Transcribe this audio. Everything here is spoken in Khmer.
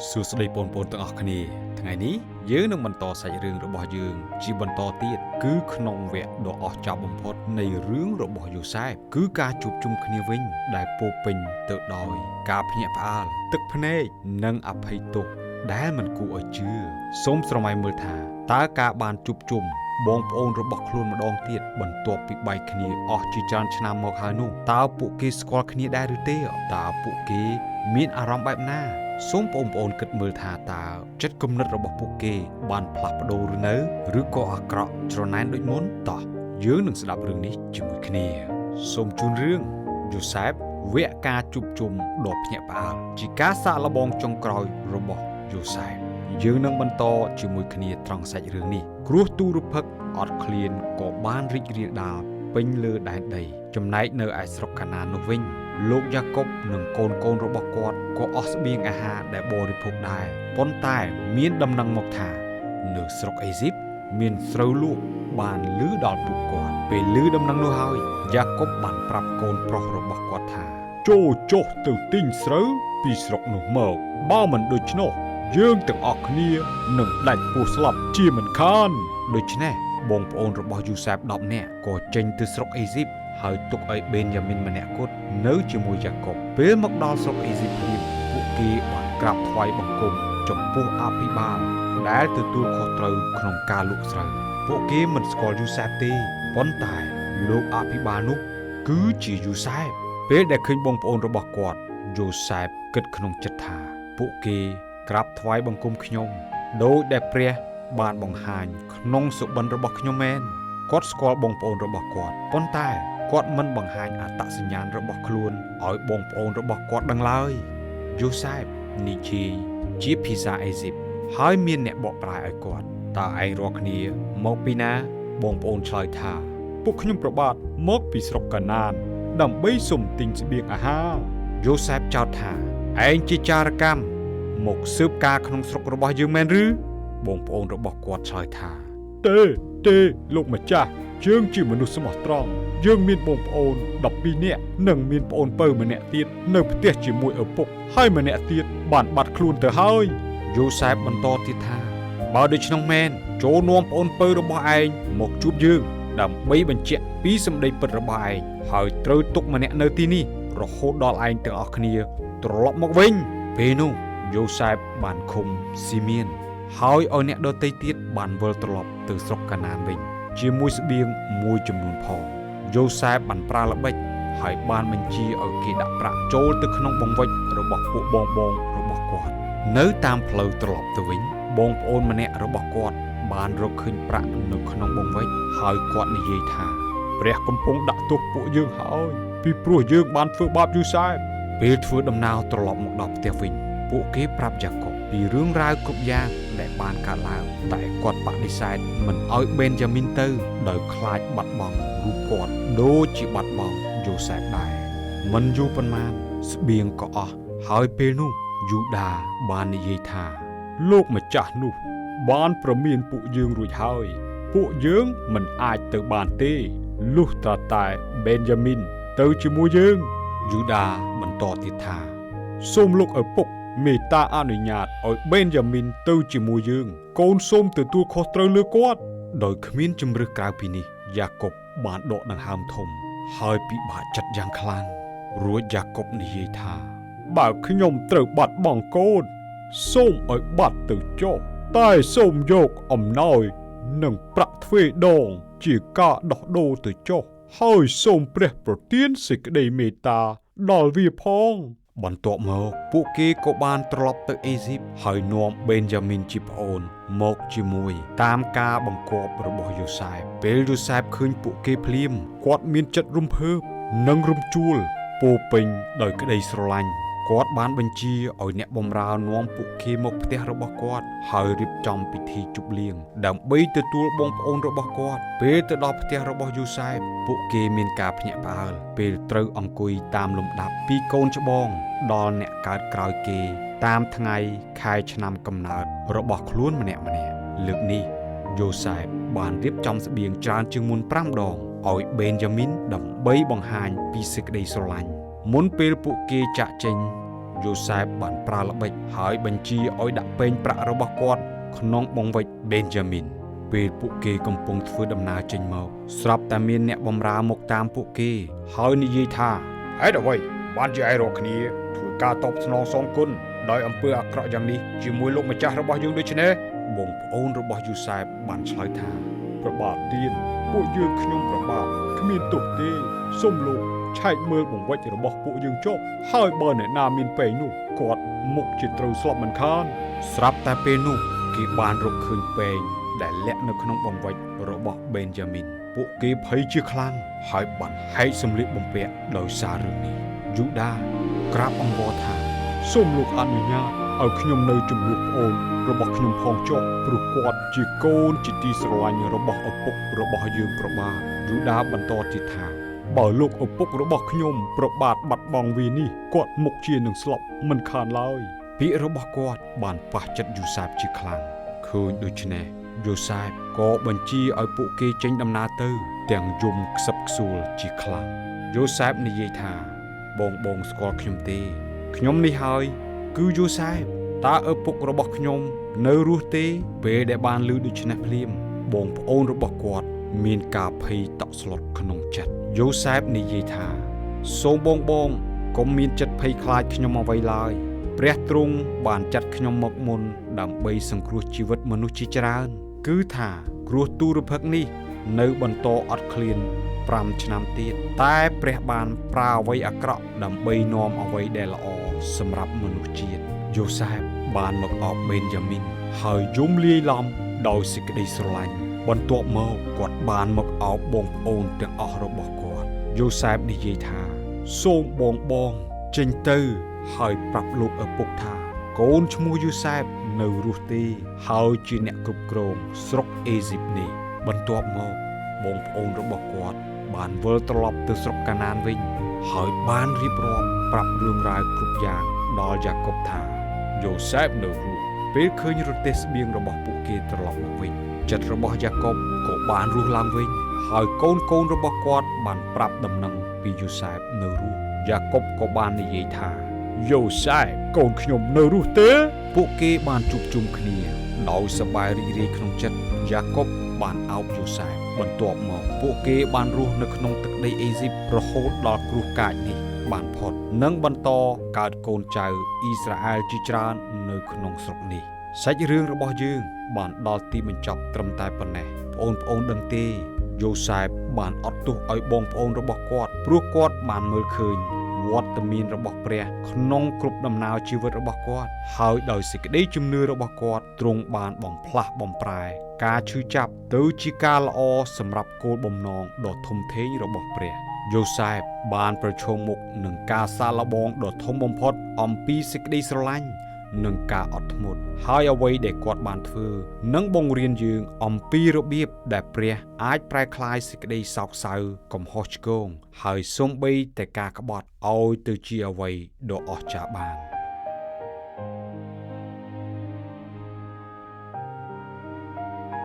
សួស្តីបងប្អូនទាំងអស់គ្នាថ្ងៃនេះយើងនឹងបន្តសាច់រឿងរបស់យើងជាបន្តទៀតគឺក្នុងវគ្គដ៏អស្ចារ្យបំផុតនៃរឿងរបស់យូសែបគឺការជួបជុំគ្នាវិញដែលពោរពេញទៅដោយការភ្ញាក់ផ្អើលទឹកភ្នែកនិងអភ័យទោសដែលមិនគួរឲ្យជឿសូមស្រមៃមើលថាតើការបានជួបជុំបងប្អូនរបស់ខ្លួនម្ដងទៀតបន្ទាប់ពីបែកគ្នាអស់ជាច្រើនឆ្នាំមកហើយនោះតើពួកគេស្គាល់គ្នាដែរឬទេតើពួកគេមានអារម្មណ៍បែបណាសូមបងប្អូនគិតមើលថាតើចិត្តគំនិតរបស់ពួកគេបានផ្លាស់ប្ដូរឬនៅឬក៏អាក្រក់ច្រណែនដូចមុនតោះយើងនឹងស្ដាប់រឿងនេះជាមួយគ្នាសូមជូនរឿងយូសែបវគ្គការជួបជុំដ៏ភ្ញាក់ផ្អើលជាការសាកល្បងចុងក្រោយរបស់យូសែបយើងនឹងបន្តជាមួយគ្នាត្រង់សាច់រឿងនេះគ្រោះទូរភឹកអត់ឃ្លានក៏បានរីករាលដាលពេញលើដែនដីចំណែកនៅឯស្រុកកាណាននោះវិញលោកយ៉ាកុបនិងកូនរបស់គាត់ក៏អស់ស្បៀងអាហារដែលបរិភោគដែរប៉ុន្តែមានដំណឹងមកថានៅស្រុកអេស៊ីបមានស្រូវលក់បានឮដល់ពួកគាត់ពេលឮដំណឹងនោះហើយយ៉ាកុបបានប្រាប់កូនប្រុសរបស់គាត់ថាចូលចុះទៅទិញស្រូវពីស្រុកនោះមកបើមិនដូច្នោះយើងទាំងអស់គ្នានឹងដាច់ពោះស្លាប់ជាមិនខានដូច្នេះបងប្អូនរបស់យូសែប10នាក់ក៏ចេញទៅស្រុកអេស៊ីបហើយទុកឲ្យបេនយ៉ាមីនម្នាក់គត់នៅជាមួយយ៉ាកុបពេលមកដល់ស្រុកអេស៊ីបភ្លាមពួកគេបានក្រាបថ្វាយបង្គំចំពោះអភិបាលដែលទទួលខុសត្រូវក្នុងការលក់ស្រូវពួកគេមិនស្គាល់យូសែបទេប៉ុន្តែលោកអភិបាលនោះគឺជាយូសែបពេលដែលឃើញបងប្អូនរបស់គាត់យូសែបគិតក្នុងចិត្តថាពួកគេក្រាបថ្វាយបង្គំខ្ញុំដោយដែលព្រះបានបង្ហាញក្នុងសុបិនរបស់ខ្ញុំមែនគាត់ស្គាល់បងប្អូនរបស់គាត់ប៉ុន្តែគាត់មិនបង្ហាញអត្តសញ្ញាណរបស់ខ្លួនឲ្យបងប្អូនរបស់គាត់ដឹងឡើយយូសែបនិយាយជាភាសាអេស៊ីបហើយមានអ្នកបកប្រែឲ្យគាត់តើឯងរាល់គ្នាមកពីណាបងប្អូនឆ្លើយថាពួកខ្ញុំប្របាទមកពីស្រុកកាណានដើម្បីសុំទិញស្បៀងអាហារយូសែបចោទថាឯងជាចារកម្មមកស៊ើបការក្នុងស្រុករបស់យើងមែនឬបងប្អូនរបស់គាត់ឆ្លើយថាទេលោកម្ចាស់យើងជាមនុស្សស្មោះត្រង់យើងមានបងប្អូន12នាក់និងមានប្អូនពៅម្នាក់ទៀតនៅផ្ទះជាមួយឪពុកហើយម្នាក់ទៀតបានបាត់ខ្លួនទៅហើយយូសែបបន្តទៀតថាបើដូច្នោះមែនចូលនាំប្អូនពៅរបស់ឯងមកជួបយើងដើម្បីបញ្ជាក់ពីសម្ដីពិតរបស់ឯងហើយត្រូវទុកម្នាក់នៅទីនេះរហូតដល់ឯងទាំងអស់គ្នាត្រឡប់មកវិញពេលនោះយូសែបបានឃុំស៊ីមៀនហើយឲ្យអ្នកដទៃទៀតបានវិលត្រឡប់ទៅស្រុកកាណានវិញជាមួយស្បៀងមួយចំនួនផងយូសែបបានប្រើល្បិចហើយបានបញ្ជាឲ្យគេដាក់ប្រាក់ចូលទៅក្នុងបង្វិចរបស់ពួកបងរបស់គាត់នៅតាមផ្លូវត្រឡប់ទៅវិញបងប្អូនម្នាក់របស់គាត់បានរកឃើញប្រាក់នៅក្នុងបង្វិចហើយគាត់និយាយថាព្រះកំពុងដាក់ទោសពួកយើងហើយពីព្រោះយើងបានធ្វើបាបយូសែបពេលធ្វើដំណើរត្រឡប់មកដល់ផ្ទះវិញពួកគេប្រាប់យ៉ាកុបពីរឿងរ៉ាវគ្រប់យ៉ាងដែលបានកើតឡើងតែគាត់បដិសេធមិនឲ្យបេនយ៉ាមីនទៅដោយខ្លាចបាត់បង់រូបគាត់ដូចជាបាត់បង់យូសែបដែរមិនយូរប៉ុន្មានស្បៀងក៏អស់ហើយពេលនោះយូដាបាននិយាយថាលោកម្ចាស់នោះបានប្រមានពួកយើងរួចហើយពួកយើងមិនអាចទៅបានទេលុះត្រាតែបេនយ៉ាមីនទៅជាមួយយើងយូដាបន្តទៀតថាសូមលោកឪពុកមេត្តាអនុញ្ញាតឲ្យបេនយ៉ាមីនទៅជាមួយយើងកូនសូមទទួលខុសត្រូវលើគាត់ដោយគ្មានជំរឿសក្រៅពីនេះយ៉ាកុបបានដកដង្ហើមធំហើយពិបាកចិត្តយ៉ាងខ្លាំងរួចយ៉ាកុបនិយាយថាបើខ្ញុំត្រូវបាត់បង់កូនសូមឲ្យបាត់ទៅចុះតែសូមយកអំណោយនិងប្រាក់ទ្វេដងជាការដោះដូរទៅចុះហើយសូមព្រះប្រទានសេចក្តីមេត្តាដល់វាផងបន្ទាប់មកពួកគេក៏បានត្រឡប់ទៅអេស៊ីបហើយនាំបេនយ៉ាមីនជាប្អូនមកជាមួយតាមការបង្គាប់របស់យូសែបពេលយូសែបឃើញពួកគេភ្លាមគាត់មានចិត្តរំភើបនិងរំជួលពោពេញដោយក្តីស្រឡាញ់គាត់បានបញ្ជាឲ្យអ្នកបម្រើនាំពួកគេមកផ្ទះរបស់គាត់ហើយរៀបចំពិធីជប់លៀងដើម្បីទទួលបងប្អូនរបស់គាត់ពេលទៅដល់ផ្ទះរបស់យូសែបពួកគេមានការភ្ញាក់ផ្អើលពេលត្រូវអង្គុយតាមលំដាប់ពីកូនច្បងដល់អ្នកកើតក្រោយគេតាមថ្ងៃខែឆ្នាំកំណើតរបស់ខ្លួនម្នាក់លើកនេះយូសែបបានរៀបចំស្បៀងច្រើនជាងមុន5ដងឲ្យបេនយ៉ាមីនដើម្បីបង្ហាញពីសេចក្តីស្រឡាញ់មុនពេលពួកគេចាក់ចេញ យូសែបបានប្រើល្បិចហើយបញ្ជាឲ្យដាក់ពេញប្រាក់របស់គាត់ក្នុងបង្វិចបេនយ៉ាមីនពេលពួកគេកំពុងធ្វើដំណើរចេញមកស្រាប់តែមានអ្នកបម្រើមកតាមពួកគេហើយនិយាយថាហេតុអ្វីបានជាឯងរកគ្នាធ្វើការតបស្នងសងគុណដោយអំពើអាក្រក់យ៉ាងនេះជាមួយលោកម្ចាស់របស់យើងដូច្នេះបងប្អូនរបស់យូសែបបានឆ្លើយថាព្រះបាទទានពួកយើងខ្ញុំព្រះបាទគ្មានទោសទេសូមលោកឆែកមើលបង្វិចរបស់ពួកយើងចុះហើយបើអ្នកណាមានពេងនោះគាត់មុខជាត្រូវស្លាប់មិនខានស្រាប់តែពេលនោះគេបានរកឃើញពេងដែលលាក់នៅក្នុងបង្វិចរបស់បេនយ៉ាមីនពួកគេភ័យជាខ្លាំងហើយបានហែកសម្លៀកបំពាក់ដោយសាររឿងនេះយូដាក្រាបអង្វរថាសូមលោកអនុញ្ញាតឲ្យខ្ញុំនៅជំនួសប្អូនរបស់ខ្ញុំផងចុះព្រោះគាត់ជាកូនជាទីស្រឡាញ់របស់ឪពុករបស់យើងព្រះបាទយូដាបន្តទៀតថាបើលោកឪពុករបស់ខ្ញុំព្រះបាទបាត់បង់វានេះគាត់មុខជានឹងស្លាប់មិនខានឡើយពាក្យរបស់គាត់បានប៉ះចិត្តយូសែបជាខ្លាំងឃើញដូច្នេះយូសែបក៏បញ្ជាឲ្យពួកគេចេញដំណើរទៅទាំងយំខ្សឹបខ្សួលជាខ្លាំងយូសែបនិយាយថាបងស្គាល់ខ្ញុំទេខ្ញុំនេះហើយគឺយូសែបតើឪពុករបស់ខ្ញុំនៅរស់ទេពេលដែលបានឮដូច្នេះភ្លាមបងប្អូនរបស់គាត់មានការភ័យតក់ស្លុតក្នុងចិត្តយូសែបនិយាយថាសូមបងកុំមានចិត្តភ័យខ្លាចខ្ញុំអ្វីឡើយព្រះទ្រង់បានចាត់ខ្ញុំមកមុនដើម្បីសង្គ្រោះជីវិតមនុស្សជាច្រើនគឺថាគ្រោះទុរភិក្សនេះនៅបន្តអត់ឃ្លាន5ឆ្នាំទៀតតែព្រះបានប្រើអ្វីអាក្រក់ដើម្បីនាំអ្វីដែលល្អសម្រាប់មនុស្សជាតិយូសែបបានមកអបបេនយ៉ាមីនហើយយំលាយឡំដោយសេចក្តីស្រឡាញ់បន្ទាប់មកគាត់បានមកអបបងប្អូនទាំងអស់របស់គាត់យូសែបនិយាយថាសូមបងចេញទៅហើយប្រាប់លោកឪពុកថាកូនឈ្មោះយូសែបនៅរស់ទេហើយជាអ្នកគ្រប់គ្រងស្រុកអេស៊ីបនេះបន្ទាប់មកបងប្អូនរបស់គាត់បានវិលត្រឡប់ទៅស្រុកកាណានវិញហើយបានរៀបរាប់ប្រាប់រឿងរ៉ាវគ្រប់យ៉ាងដល់យ៉ាកុបថាយូសែបនៅរស់ពេលឃើញរទេះស្បៀងរបស់ពួកគេត្រឡប់មកវិញចិត្តរបស់យ៉ាកុបក៏បានរស់ឡើងវិញហើយកូនរបស់គាត់បានប្រាប់ដំណឹងពីយូសែបនៅរស់យ៉ាកុបក៏បាននិយាយថាយូសែបកូនខ្ញុំនៅរស់ទេពួកគេបានជួបជុំគ្នាដោយសប្បាយរីករាយក្នុងចិត្តយ៉ាកុបបានអោបយូសែបបន្ទាប់មកពួកគេបានរស់នៅក្នុងទឹកដីអេស៊ីបរហូតដល់គ្រោះកាចនេះបានផុតនិងបន្តកើតកូនចៅអ៊ីស្រាអែលជាច្រើននៅក្នុងស្រុកនេះសាច់រឿងរបស់យើងបានដល់ទីបញ្ចប់ត្រឹមតែប៉ុណ្ណេះបងប្អូនដឹងទេយូសែបបានអត់ទោសឲ្យបងប្អូនរបស់គាត់ព្រោះគាត់បានមើលឃើញវត្តមានរបស់ព្រះក្នុងគ្រប់ដំណើរជីវិតរបស់គាត់ហើយដោយសេចក្តីជំនឿរបស់គាត់ទ្រង់បានបំផ្លាស់បំប្រែការឈឺចាប់ទៅជាការល្អសម្រាប់គោលបំណងដ៏ធំធេងរបស់ព្រះយូសែបបានប្រឈមមុខនឹងការសាកល្បងដ៏ធំបំផុតអំពីសេចក្តីស្រឡាញ់និងការអត់ធ្មត់ហើយអ្វីដែលគាត់បានធ្វើនឹងបង្រៀនយើងអំពីរបៀបដែលព្រះអាចប្រែក្លាយសេចក្តីសោកសៅកំហុសឆ្គងហើយសូម្បីតែការក្បត់ឲ្យទៅជាអ្វីដ៏អស្ចារ្យបាន